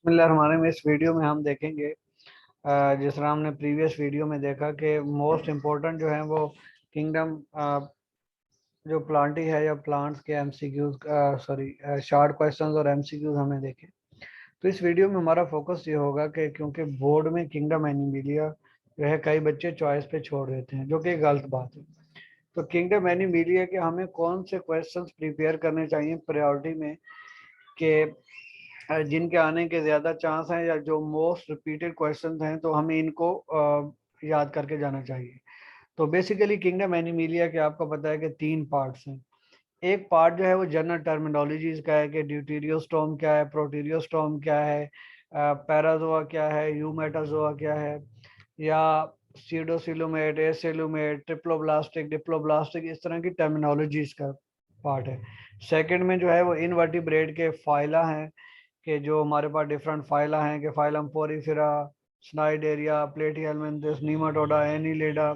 हमारे में इस वीडियो में हम देखेंगे जिस तरह हमने प्रीवियस वीडियो में देखा कि मोस्ट इम्पोर्टेंट जो है वो किंगडम जो प्लांटी है या प्लांट्स के एमसीक्यूज सॉरी शॉर्ट क्वेश्चंस और एमसीक्यूज हमने देखे। तो इस वीडियो में हमारा फोकस ये होगा कि क्योंकि बोर्ड में किंगडम एनिमिलिया जो है कई बच्चे चॉइस पे छोड़ देते हैं जो कि गलत बात है। तो किंगडम एनिमिलिया के हमें कौन से क्वेश्चंस प्रिपेयर करने चाहिए प्रायोरिटी में कि जिनके आने के ज़्यादा चांस हैं या जो मोस्ट रिपीटेड क्वेश्चन हैं, तो हमें इनको याद करके जाना चाहिए। तो बेसिकली किंगडम एनिमिलिया के आपको पता है कि तीन पार्ट्स हैं। एक पार्ट जो है वो जनरल टर्मिनोलॉजीज का है कि ड्यूटीरियोस्टोम क्या है, प्रोटीरियोस्टोम क्या है, पैराजोआ क्या है, यूमेटाजोआ क्या है, या सीडोसिलुमेट, एसिलुमेट, ट्रिप्लोब्लास्टिक, डिप्लोब्लास्टिक, इस तरह की टर्मिनोलॉजीज का पार्ट है। सेकंड में जो है वो इनवर्टिब्रेट के फाइला हैं कि जो हमारे पास डिफरेंट फाइला हैं कि phylum Porifera, Cnidaria, Platyhelminthes, Nematoda, Annelida,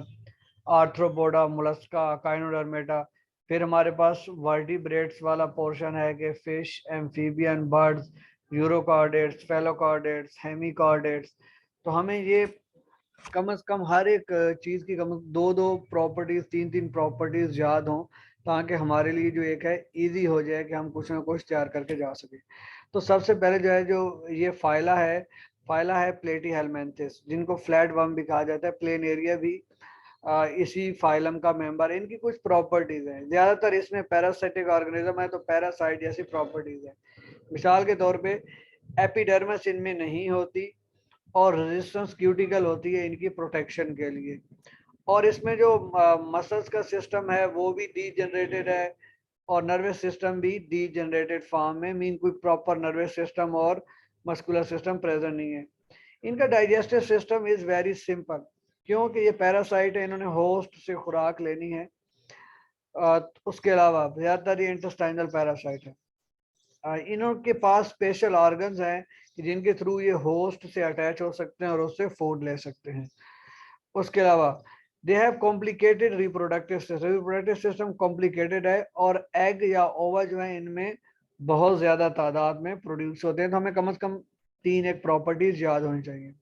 Arthropoda, Mollusca, Echinodermata. फिर हमारे पास वर्टिब्रेट्स वाला पोर्शन है कि fish, amphibian, birds, urochordates, cephalochordates, hemichordates. तो हमें ये कम से कम हर एक चीज़ की कम दो दो प्रॉपर्टीज, तीन तीन प्रॉपर्टीज याद हों, ताकि हमारे लिए जो एक है इजी हो जाए कि हम कुछ ना कुछ तैयार करके जा सके। तो सबसे पहले जो है जो ये फाइला है प्लेटी हेलमेंथिस, जिनको फ्लैट वर्म भी कहा जाता है। प्लेन एरिया भी इसी फाइलम का मेंबर है। इनकी कुछ प्रॉपर्टीज हैं, ज्यादातर इसमें पैरासाइटिक ऑर्गेनिज्म है तो पैरासाइट जैसी प्रॉपर्टीज है। मिसाल के तौर पे एपिडर्मिस इनमें नहीं होती और रेजिस्टेंस क्यूटिकल होती है इनकी प्रोटेक्शन के लिए। और इसमें जो मसल्स का सिस्टम है वो भी डी जनरेटेड है और नर्वस सिस्टम भी डी जनरेटेड फॉर्म में, मीन कोई प्रॉपर नर्वस सिस्टम और मस्कुलर सिस्टम प्रेजेंट नहीं है। इनका digestive system is very simple, क्योंकि ये पैरासाइट है, इन्होंने होस्ट से खुराक लेनी है। उसके अलावा ज्यादातर ये इंटेस्टाइनल पैरासाइट है। इनके पास स्पेशल ऑर्गन्स हैं कि जिनके थ्रू ये होस्ट से अटैच हो सकते हैं और उससे फूड ले सकते हैं। उसके अलावा they have complicated reproductive system complicated है, और एग या ओवा जो है इनमें बहुत ज्यादा तादाद में प्रोड्यूस होते हैं। तो हमें कम से कम तीन एक प्रॉपर्टीज याद होनी चाहिए।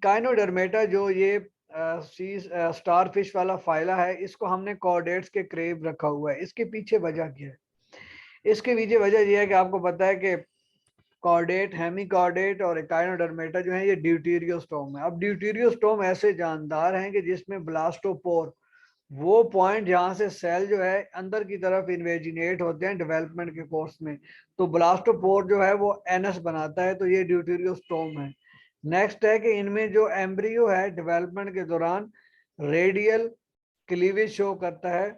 काइनोडर्मेटा जो ये सी स्टार फिश वाला फाइला है, इसको हमने कॉर्डेट्स के क्रेब रखा हुआ है। इसके पीछे वजह क्या है? इसके पीछे वजह यह है कि आपको पता है कि कॉर्डेट, हेमिकॉर्डेट और एकाइनोडर्मेटा जो है ये ड्यूटीरियोस्टोम है। अब ड्यूटीरियोस्टोम ऐसे जानदार हैं कि जिसमें ब्लास्टोपोर, वो पॉइंट जहां से सेल जो है अंदर की तरफ इन्वेजिनेट होते हैं डेवलपमेंट के कोर्स में, तो ब्लास्टोपोर जो है वो एनस बनाता है, तो ये ड्यूटीरियोस्टोम है। नेक्स्ट है कि इनमें जो एम्ब्रियो है डेवलपमेंट के दौरान रेडियल क्लीवेज शो करता है।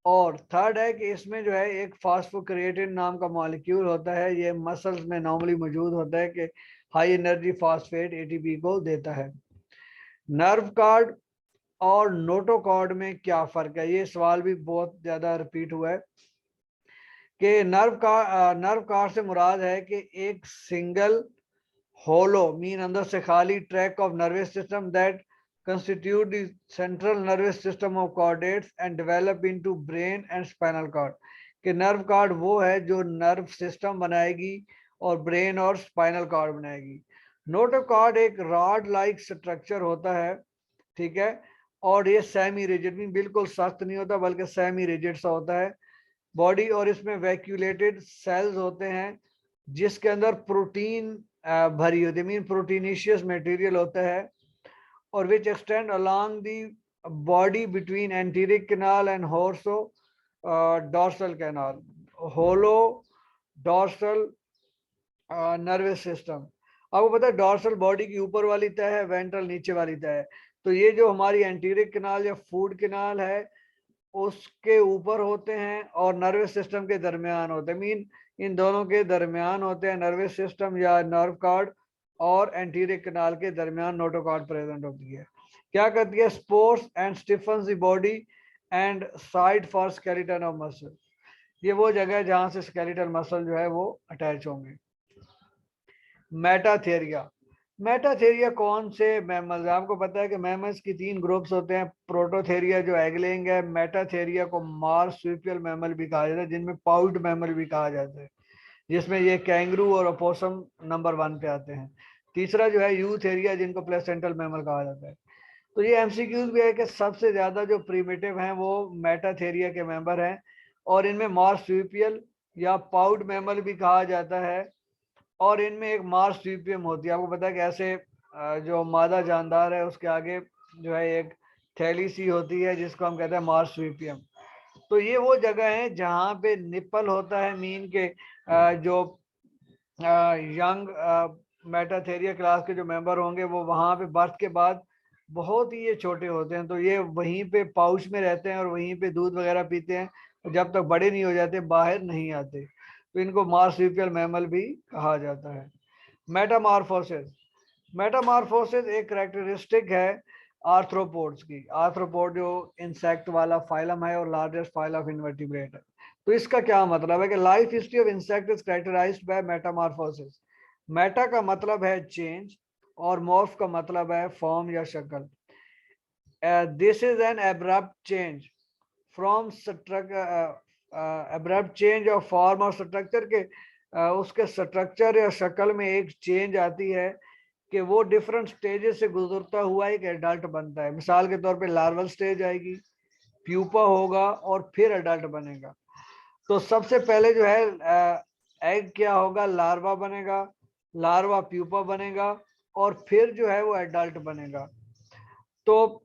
और थर्ड है कि इसमें जो है एक फास्फोक्रिएटिन नाम का मॉलिक्यूल होता है, ये मसल्स में नॉर्मली मौजूद होता है कि हाई एनर्जी फास्फेट एटीपी को देता है। नर्व कार्ड और नोटोकॉर्ड में क्या फर्क है? ये सवाल भी बहुत ज्यादा रिपीट हुआ है कि नर्व कार्ड से मुराद है कि एक सिंगल होलो मीन अंदर से खाली track of nervous system that constitute the central nervous system of chordates and develop into brain and spinal cord। कि नर्व कार्ड वो है जो नर्व सिस्टम बनाएगी और ब्रेन और स्पाइनल कॉर्ड बनाएगी। नोटोकॉर्ड एक रॉड लाइक स्ट्रक्चर होता है, ठीक है, और ये सेमी रिजिड, मीन बिल्कुल सख्त नहीं होता बल्कि सेमी रिजिड सा होता है बॉडी, और इसमें वैक्यूलेटेड सेल्स होते हैं जिसके अंदर प्रोटीन भरी होती है, मीन प्रोटीनिशियस मटेरियल होता है, और which extend along the body between anterior canal and horso dorsal canal, holo dorsal nervous system. आपको पता है डॉर्सल बॉडी की ऊपर वाली तय है, वेंट्रल नीचे वाली तय है। तो ये जो हमारी एंटीरियर कैनाल या फूड कैनाल है उसके ऊपर होते हैं और नर्वस सिस्टम के दरमियान होते हैं, मीन इन दोनों के दरमियान होते हैं नर्वस सिस्टम या नर्व कार्ड, और एंटीरियर कैनाल के दरमियान नोटोकॉर्ड प्रेजेंट होती है। क्या करती है? Sports and Stephens the body and side for skeleton of muscle. ये वो जगह है जहां से स्केलेटल मसल जो है वो अटैच होंगे। मेटाथेरिया, मेटाथेरिया कौन से मैमल्स? आपको पता है कि मैमल्स की तीन ग्रुप्स होते हैं। प्रोटोथेरिया जो एगलिंग है, मेटाथेरिया को मार्सुपियल मैमल भी कहा जाता है, जिनमें पाउड मैमल भी कहा जाता है। जिसमें ये कैंगरू और ओपोसम नंबर 1 पे आते हैं। तीसरा जो है यूथेरिया, जिनको प्लेसेंटल मैमल कहा जाता है। तो ये एमसीक्यूज भी है कि सबसे ज्यादा जो प्रीमिटिव हैं वो मेटाथेरिया के मेंबर हैं, और इनमें मार्सुपियल या पाउड मैमल भी कहा जाता है, और इनमें एक मार्सुपियम होती है। आपको पता है कि ऐसे जो मादा जानदार है उसके आगे जो है एक थैली सी होती है जिसको हम कहते हैं मार्सुपियम। तो ये वो जगह है जहाँ पे निप्पल होता है मीन के जो यंग मेटाथेरिया क्लास के जो मेंबर होंगे वो वहाँ पे बर्थ के बाद बहुत ही ये छोटे होते हैं, तो ये वहीं पे पाउच में रहते हैं और वहीं पे दूध वगैरह पीते हैं, और जब तक बड़े नहीं हो जाते बाहर नहीं आते, तो इनको मार्सुपियल मैमल भी कहा जाता है। मेटामॉर्फोसिस, मेटामॉर्फोसिस एक करेक्टरिस्टिक है आर्थ्रोपोड्स की। आर्थ्रोपोड जो इंसेक्ट वाला फाइलम है और लार्जेस्ट फाइल ऑफ इनवर्टिब्रेट है। तो इसका क्या मतलब है कि life history of insect is characterized by metamorphosis. Meta का मतलब है चेंज और मॉर्फ का मतलब है फॉर्म या शक्ल। This is an abrupt change from abrupt change of form और स्ट्रक्चर के उसके स्ट्रक्चर या शक्ल में एक चेंज आती है कि वो डिफरेंट स्टेजेस से गुजरता हुआ एक एडल्ट बनता है। मिसाल के तौर पे लार्वल स्टेज आएगी, प्यूपा होगा और फिर एडल्ट बनेगा। तो सबसे पहले जो है एग क्या होगा, लार्वा बनेगा, लार्वा प्यूपा बनेगा और फिर जो है वो एडल्ट बनेगा। तो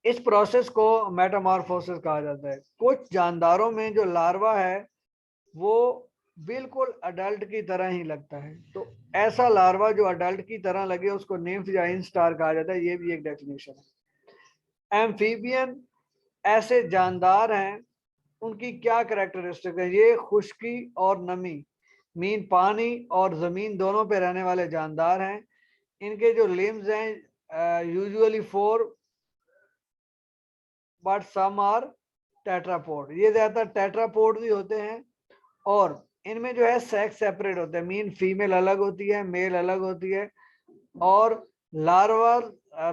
इस प्रोसेस को मेटामॉर्फोसिस कहा जाता है। कुछ जानदारों में जो लार्वा है वो बिल्कुल अडल्ट की तरह ही लगता है, तो ऐसा लार्वा जो अडल्ट की तरह लगे उसको निम्फ या इंस्टार कहा जाता है। ये भी एक डेफिनेशन है। एम्फीबियन ऐसे जानदार हैं, उनकी क्या कैरेक्टरिस्टिक है, ये खुश्की और नमी मीन पानी और जमीन दोनों पे रहने वाले जानदार हैं। इनके जो लिम्स हैं usually 4 but some are tetrapod, ये ज्यादातर टेट्रापोड भी होते हैं। और इनमें जो है सेक्स सेपरेट होता है मीन फीमेल अलग होती है, मेल अलग होती है, और लार्वा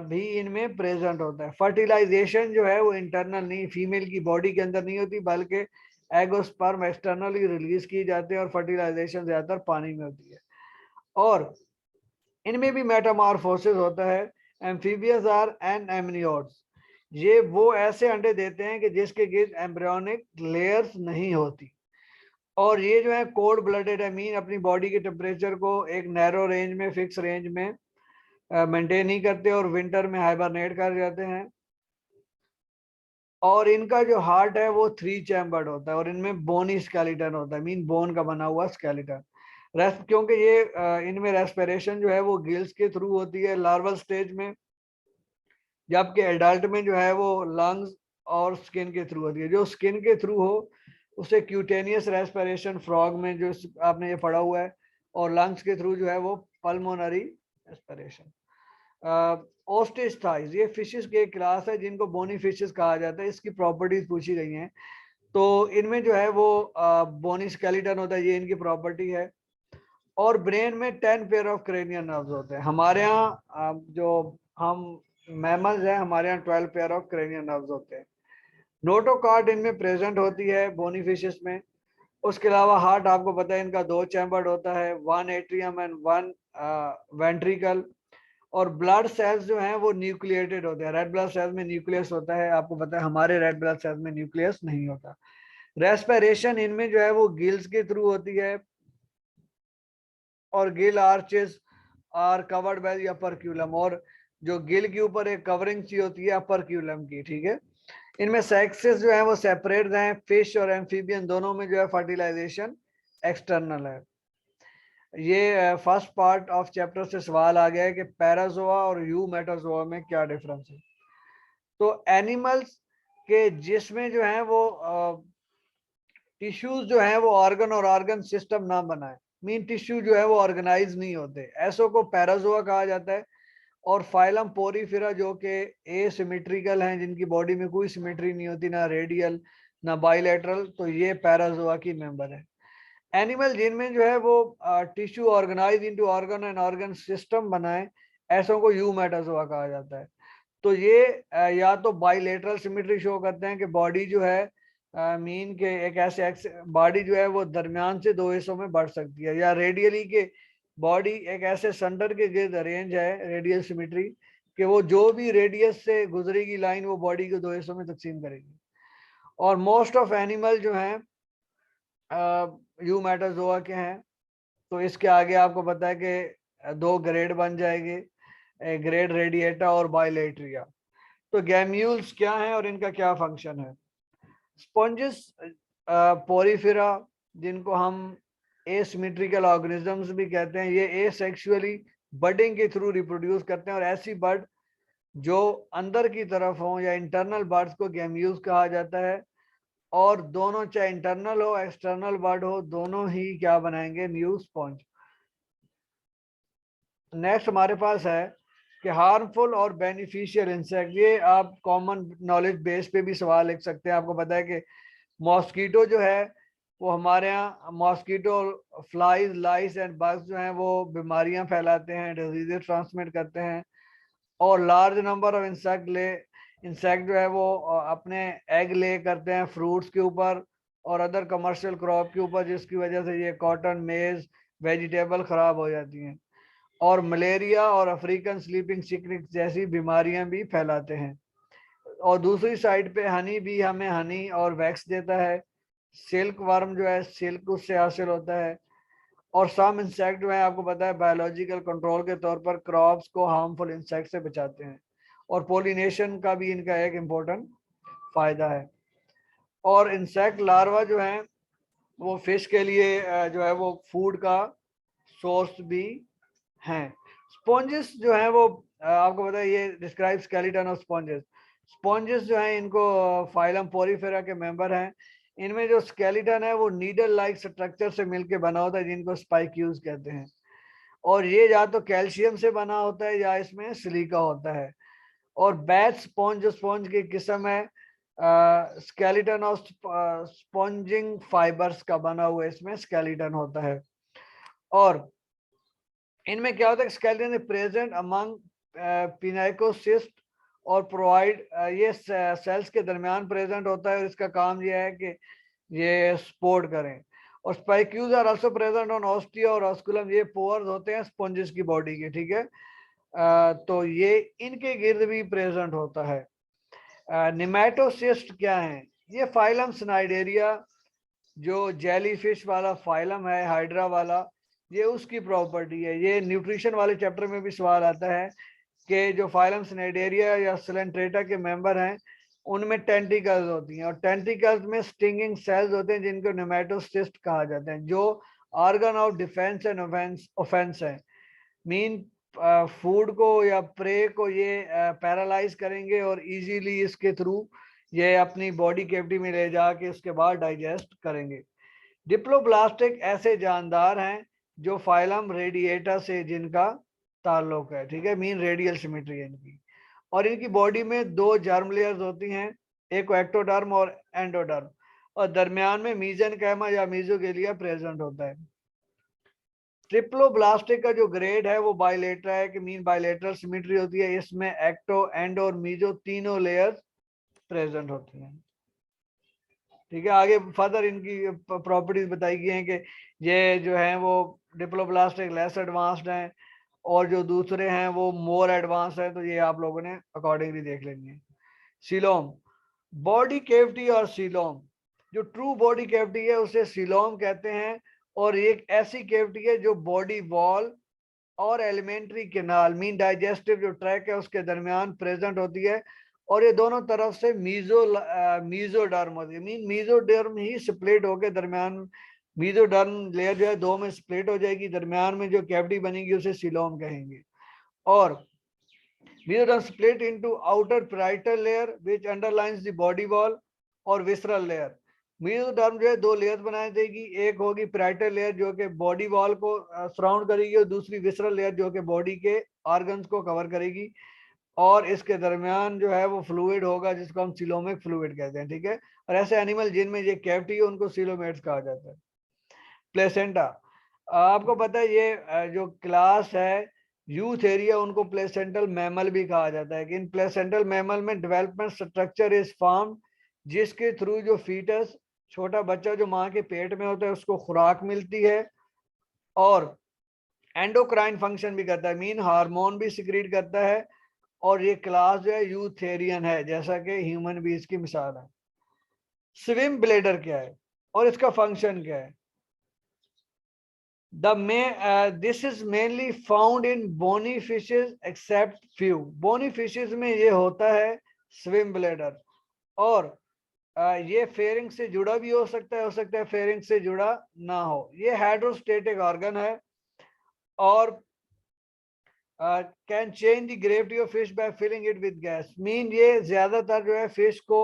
भी इनमें प्रेजेंट होता है। फर्टिलाइजेशन जो है वो इंटरनल नहीं, फीमेल की बॉडी के अंदर नहीं होती, बल्कि एगोस्पर्म एक्सटर्नली रिलीज किए जाते हैं, और फर्टिलाइजेशन ज्यादातर पानी में होती है। और इनमें भी मेटामॉर्फोसिस होता है। एम्फीबियंस आर एन एमनियोट्स, ये वो ऐसे अंडे देते हैं कि जिसके गिर्द एम्ब्रियोनिक लेयर्स नहीं होती, और ये जो है कोल्ड ब्लडेड है मीन अपनी बॉडी के टेम्परेचर को एक नैरो रेंज में, फिक्स रेंज में मेंटेन नहीं करते और विंटर में हाइबरनेट कर जाते हैं। और इनका जो हार्ट है वो 3 चैम्बर्ड होता है, और इनमें बोनी स्केलेटन होता है मीन बोन का बना हुआ स्केलेटन। रेस्ट क्योंकि ये इनमें रेस्पिरेशन जो है वो गिल्स के थ्रू होती है लार्वल स्टेज में, जबकि एडल्ट में जो है वो लंग्स और स्किन के थ्रू होती है। जो स्किन के थ्रू हो उसे क्यूटेनियस रेस्पिरेशन फ्रॉग में जो आपने ये पढ़ा हुआ है, और लंग्स के थ्रू जो है वो पल्मोनरी रेस्पिरेशन। ओस्टिस थाइज, ये फिशेस के क्लास है जिनको बोनी फिशेस कहा जाता है। इसकी प्रॉपर्टीज पूछी गई हैं, तो इनमें जो है वो बोनी स्केलेटन होता है, ये इनकी प्रॉपर्टी है। और ब्रेन में 10 पेयर ऑफ क्रेनियल नर्व्स होते हैं। हमारे यहाँ जो हम मैमल्स हैं हमारे यहाँ 12 पेयर ऑफ क्रेनियल नर्व्स होते हैं। नोटोकॉर्ड इनमें प्रेजेंट होती है बोनी फिशेस में। उसके अलावा हार्ट आपको पता है इनका 2 चैम्बर्ड होता है, 1 एट्रियम एंड 1 वेंट्रिकल। और ब्लड सेल्स जो हैं वो न्यूक्लिएटेड होते हैं। रेड ब्लड सेल्स में न्यूक्लियस होता है, आपको पता है हमारे रेड ब्लड सेल्स में न्यूक्लियस नहीं होता। रेस्पिरेशन इनमें जो है वो गिल्स के थ्रू होती है, और gill arches are covered by the operculum, और जो गिल के ऊपर एक कवरिंग सी होती है अपर क्यूलम की, ठीक है। इनमें सेक्सेस जो है वो सेपरेट हैं, फिश और एम्फीबियन दोनों में जो है फर्टिलाइजेशन एक्सटर्नल है। ये फर्स्ट पार्ट ऑफ चैप्टर से सवाल आ गया है कि पैराजोआ और यू मेटाजोआ में क्या डिफरेंस है। तो एनिमल्स के जिसमें जो है वो टिश्यूज जो है वो ऑर्गन और ऑर्गन सिस्टम ना बनाए मीन टिश्यू जो है वो ऑर्गेनाइज नहीं होते, ऐसो को पैराजोआ कहा जाता है। और फाइलम पोरीफेरा जो कि एसिमेट्रिकल हैं, जिनकी बॉडी में कोई सिमेट्री नहीं होती, ना रेडियल ना बाइलेटरल, तो ये पैराजोआ की मेंबर है। एनिमल जिनमें जो है वो tissue organize into organ and organ system बनाए, ऐसों को यू मेटाजोआ कहा जाता है। तो ये या तो बाइलेटरल सिमेट्री शो करते हैं कि बॉडी जो है मीन के एक ऐसे बॉडी जो है वो दरमियान से दो हिस्सों में बढ़ सकती है, या रेडियली के बॉडी एक ऐसे सेंटर के गिर्द अरेंज है, रेडियल सिमेट्री, कि वो जो भी रेडियस से गुजरेगी लाइन वो बॉडी को दो हिस्सों में तकसीम करेगी। और मोस्ट ऑफ एनिमल जो हैं यूमेटाजोआ के हैं। तो इसके आगे आपको पता है कि दो ग्रेड बन जाएंगे, ग्रेड रेडिएटा और बाइलेट्रिया। तो गैम्यूल्स क्या हैं और इनका क्या फंक्शन है? स्पॉन्जिस पोरीफेरा, जिनको हम एसिमेट्रिकल ऑर्गेनिजम्स भी कहते हैं, ये एसेक्सुअली बडिंग के थ्रू रिप्रोड्यूस करते हैं, और ऐसी बर्ड जो अंदर की तरफ हो या इंटरनल बर्ड्स को गैम्यूल्स कहा जाता है। और दोनों, चाहे इंटरनल हो एक्सटर्नल बर्ड हो, दोनों ही क्या बनाएंगे? New sponge. नेक्स्ट हमारे पास है कि हार्मफुल और बेनिफिशियल इंसेक्ट। ये आप कॉमन नॉलेज बेस पे भी सवाल लिख सकते हैं। आपको पता है कि मॉस्कीटो जो है वो हमारे यहाँ, mosquito, flies, lice and bugs जो हैं वो बीमारियां फैलाते हैं, डिजीजेस ट्रांसमिट करते हैं। और लार्ज नंबर ऑफ इंसेक्ट जो है वो अपने एग ले करते हैं फ्रूट्स के ऊपर और अदर कमर्शियल क्रॉप के ऊपर, जिसकी वजह से ये कॉटन, मेज, वेजिटेबल खराब हो जाती हैं। और मलेरिया और अफ्रीकन स्लीपिंग सिकनेस जैसी बीमारियां भी फैलाते हैं। और दूसरी साइड पे हनी भी हमें हनी और वैक्स देता है। सिल्क वर्म जो है सिल्क उससे हासिल होता है। और सम इंसेक्ट जो है आपको पता है बायोलॉजिकल कंट्रोल के तौर पर क्रॉप्स को हार्मफुल इंसेक्ट से बचाते हैं। और पोलिनेशन का भी इनका एक इम्पोर्टेंट फायदा है। और इंसेक्ट लार्वा जो है वो फिश के लिए जो है वो फूड का सोर्स भी हैं। स्पॉन्जेस जो है वो आपको पता है, ये describe skeleton of sponges. Sponges जो है इनको फाइलम पोरीफेरा के मेंबर हैं। इनमें जो स्केलेटन है वो नीडल लाइक स्ट्रक्चर से मिलके बना होता है, जिनको स्पाइक्यूज कहते हैं। और ये या तो कैल्शियम से बना होता है या इसमें सिलिका होता है। और बैच स्पॉन्ज, जो स्पॉन्ज की किस्म है, स्केलेटन ऑफ स्पॉन्जिंग फाइबर्स का बना हुआ इसमें स्केलेटन होता है। और इनमें क्या होता है? स्केलेटन प्रेजेंट अमंग पिनाइकोसिस्ट और प्रोवाइड, ये सेल्स के दरमियान प्रेजेंट होता है और इसका काम ये है कि ये सपोर्ट करें। और spicules are also present on ostia और ऑस्कुलम, ये पोर्स होते हैं स्पॉन्जेस की बॉडी के, ठीक है। तो ये इनके गिर्द भी प्रेजेंट होता है। निमेटोसिस्ट क्या है? ये फाइलम स्नाइडेरिया, जो जेलीफिश वाला फाइलम है, हाइड्रा वाला, ये उसकी प्रॉपर्टी है। ये न्यूट्रिशन वाले चैप्टर में भी सवाल आता है कि जो फाइलम स्नाइडेरिया या सिलेंट्रेटा के मेंबर हैं उनमें टेंटिकल्स होती हैं, और टेंटिकल्स में स्टिंगिंग सेल्स होते हैं जिनको नेमेटोसिस्ट कहा जाता है, जो organ of defence and offence है। मीन फूड को या प्रे को ये पैरालाइज करेंगे और इजीली इसके थ्रू ये अपनी बॉडी कैविटी में ले जाके उसके बाद डाइजेस्ट करेंगे। डिप्लोब्लास्टिक ऐसे जानदार हैं जो फाइलम रेडिएटा से जिनका ताल्लुक है, ठीक है, मीन रेडियल सिमेट्री है इनकी। और इनकी बॉडी में दो जर्म लेयर्स होती हैं, एक एक्टोडर्म और एंडोडर्म, और दरमियान में मीजेनकाइमा या मीजोगेलिया प्रेजेंट होता है। ट्रिप्लोब्लास्टिक का जो ग्रेड है वो बाइलेटरल है, कि मीन बाइलेटरल सिमेट्री होती है। इसमें एक्टो, एंड और मीजो तीनों लेयर्स प्रेजेंट होती हैं, ठीक है। आगे फर्दर इनकी प्रॉपर्टीज बताई गई हैं कि ये जो है वो डिप्लोब्लास्टिक लेस एडवांस्ड हैं और जो दूसरे हैं वो मोर एडवांस है। तो ये आप लोगों ने अकॉर्डिंगली देख लेनी है। सीलोम, बॉडी कैविटी और सीलोम, जो ट्रू बॉडी कैविटी है उसे सीलोम कहते हैं। और एक ऐसी कैविटी है जो बॉडी वॉल और एलिमेंट्री केनाल, मीन डाइजेस्टिव जो ट्रैक है उसके दरमियान प्रेजेंट होती है। और ये दोनों तरफ से मीजोडर्म होती है, मीन मीजोडर्म ही स्प्लिट होकर दरमियान, मीजोडर्म लेयर जो है दो में स्प्लिट हो जाएगी, दरमियान में जो कैविटी बनेगी उसे सीलोम कहेंगे। और mesoderm split into outer parietal layer which underlines the body wall और visceral layer। mesoderm जो है दो लेयर बनाई देगी, एक होगी parietal layer जो कि बॉडी वॉल को सराउंड करेगी और दूसरी visceral layer जो कि बॉडी के ऑर्गन्स को कवर करेगी। और इसके दरमियान जो है वो फ्लूइड होगा जिसको हम सिलोमिक फ्लूइड कहते हैं, ठीक है। और ऐसे एनिमल जिनमें ये कैविटी है उनको सिलोमेट्स कहा जाता है। प्लेसेंटा, आपको पता है ये जो क्लास है यूथ एरिया, उनको प्लेसेंटल मैमल भी कहा जाता है। कि इन प्लेसेंटल मैमल में डेवलपमेंट स्ट्रक्चर इज फॉर्म जिसके थ्रू जो फीटस, छोटा बच्चा जो माँ के पेट में होता है, उसको खुराक मिलती है और एंडोक्राइन फंक्शन भी करता है, मीन हार्मोन भी सिक्रीट करता है। और ये क्लास जो है यूथेरियन है, जैसा कि ह्यूमन बीज की मिसाल है। स्विम ब्लेडर क्या है और इसका फंक्शन क्या है? This is mainly found in bony fishes except few. Bony fishes में ये होता है स्विम ब्लेडर, और ये फेरिंग से जुड़ा भी हो सकता है फेरिंग से जुड़ा ना हो। ये हाइड्रोस्टेटिक ऑर्गन है और can change the gravity of fish by filling it with gas. Mean ये ज्यादातर जो है फिश को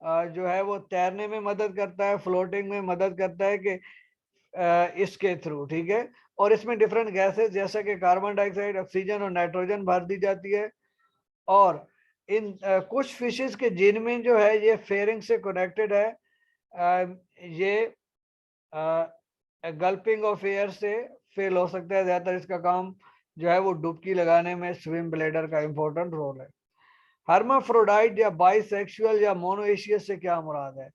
जो है वो तैरने में मदद करता है, फ्लोटिंग में मदद करता है कि इसके थ्रू, ठीक है। और इसमें डिफरेंट गैसेस जैसा कि कार्बन डाइऑक्साइड, ऑक्सीजन और नाइट्रोजन भर दी जाती है। और इन कुछ फिशेस के जिनमें जो है ये फेरिंग से कनेक्टेड है, ये गल्पिंग ऑफ एयर से फेल हो सकता है। ज्यादातर इसका काम जो है वो डुबकी लगाने में स्विम ब्लेडर का इंपॉर्टेंट रोल है। हर्माफ्रोडाइट या बाइसेक्सुअल या मोनोएशियस से क्या मुराद है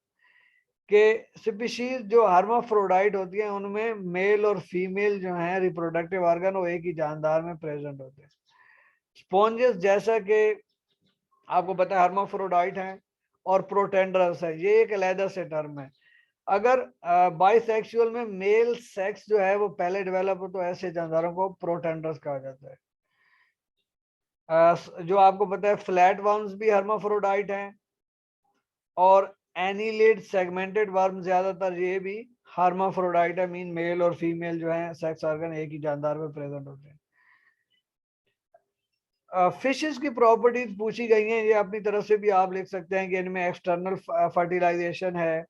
कि स्पीशीज जो हर्माफ्रोडाइट होती हैं उनमें मेल और फीमेल जो हैं रिप्रोडक्टिव ऑर्गन वो एक ही जानदार में प्रेजेंट होते हैं। स्पॉन्जेस जैसा कि आपको पता है हर्माफ्रोडाइट हैं और प्रोटेंडरस है, ये एक अलग से टर्म है। अगर बाइसेक्सुअल में मेल सेक्स जो है वो पहले डेवलप हो तो ऐसे जानदारों को प्रोटेंडरस कहा जाता है। जो आपको पता है फ्लैट वर्म्स भी हर्माफ्रोडाइट हैं और एनिलिड सेगमेंटेड वर्म ज्यादातर ये भी हर्माफ्रोडाइट है, मीन मेल और फीमेल जो है सेक्स ऑर्गन एक ही जानदार में प्रेजेंट होते हैं। फिशेस की प्रॉपर्टीज पूछी गई हैं, ये अपनी तरफ से भी आप लिख सकते हैं कि इनमें एक्सटर्नल फर्टिलाइजेशन है,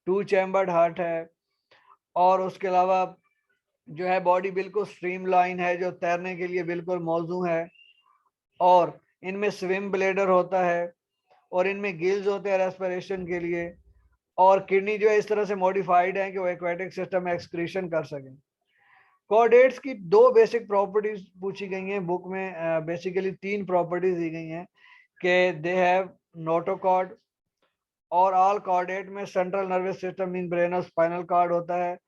2 चैम्बर्ड हार्ट है, और उसके अलावा जो है बॉडी बिल्कुल स्ट्रीमलाइन है जो तैरने के लिए बिल्कुल मौजू है, और इनमें स्विम ब्लेडर होता है, और इनमें गिल्स होते हैं रेस्पिरेशन के लिए, और किडनी जो है इस तरह से मॉडिफाइड है कि वो एक्वेटिक सिस्टम में एक्सक्रीशन कर सकें। कॉर्डेट्स की 2 बेसिक प्रॉपर्टीज पूछी गई हैं बुक में। बेसिकली 3 प्रॉपर्टीज दी गई हैं कि दे हैव नोटोकॉर्ड, और ऑल कॉर्डेट में central nervous system mean brain और स्पाइनल कॉर्ड होता है,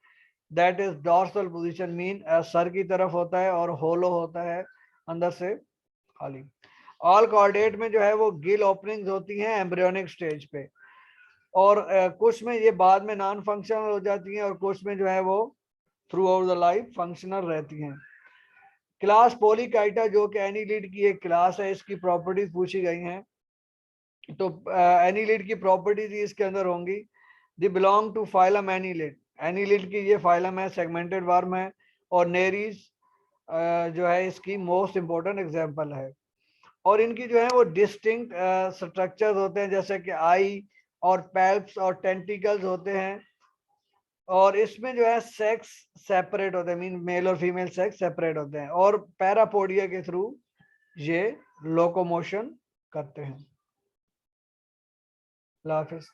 that is dorsal position mean sir की तरफ होता है और होलो होता है अंदर से खाली। ऑल कॉर्डेट में जो है वो गिल ओपनिंग्स होती हैं एम्ब्रियोनिक स्टेज पे, और कुछ में ये बाद में नॉन फंक्शनल हो जाती हैं और कुछ में जो है वो through out the life functional रहती हैं। क्लास पोलिकाइटा जो कि एनीलिड की एक क्लास है, इसकी प्रॉपर्टीज पूछी गई हैं। तो एनीलिड की प्रॉपर्टीज इसके अंदर होंगी। दे बिलोंग टू फाइलम एनीलिड, एनीलिड की ये फाइलम है, सेगमेंटेड वर्म है, और नेरीज जो है इसकी मोस्ट इंपॉर्टेंट एग्जांपल है। और इनकी जो है वो डिस्टिंक्ट स्ट्रक्चर्स होते हैं जैसे कि आई और पैल्प्स और टेंटिकल्स होते हैं, और इसमें जो है सेक्स सेपरेट होते हैं, मीन मेल और फीमेल सेक्स सेपरेट होते हैं, और पैरापोडिया के थ्रू ये लोकोमोशन करते हैं। अल्लाह हाफिज।